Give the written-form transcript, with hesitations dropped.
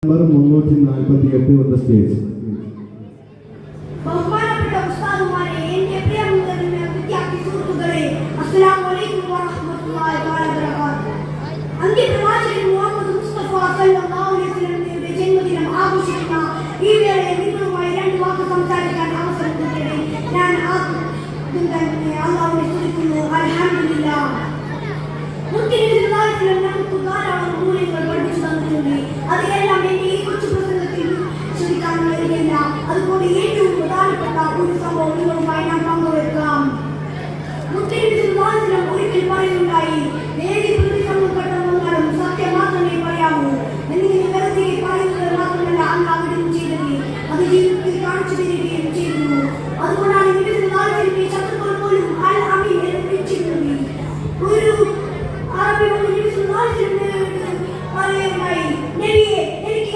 348 on the stage. ബഹുമാനപ്പെട്ട ഉസ്താദുമാരെ, എന്റെ പ്രിയമുള്ള വിദ്യാർത്ഥി സുഹൃത്തുക്കളെ, അസ്സലാമു അലൈക്കും വറഹ്മത്തുള്ളാഹി വബറകാതുഹു. അന്ത്യപ്രവാചകൻ മുഹമ്മദ് മുസ്തഫ സല്ലല്ലാഹു അലൈഹി വസല്ലമയുടെ ജന്മദിനം ആഘോഷിക്കുന്ന ഈ വേളയിൽ നിങ്ങളുമായി രണ്ട് വാക്ക് സംസാരിക്കാൻ അവസരം കിട്ടിയത് ഞാൻ ആദ്യം തന്നെ അല്ലാഹുവിനെ സ്തുതിക്കുന്നു. അൽഹംദുലില്ലാഹ്. നമുക്ക് ധാരാളം മൂല്യങ്ങൾ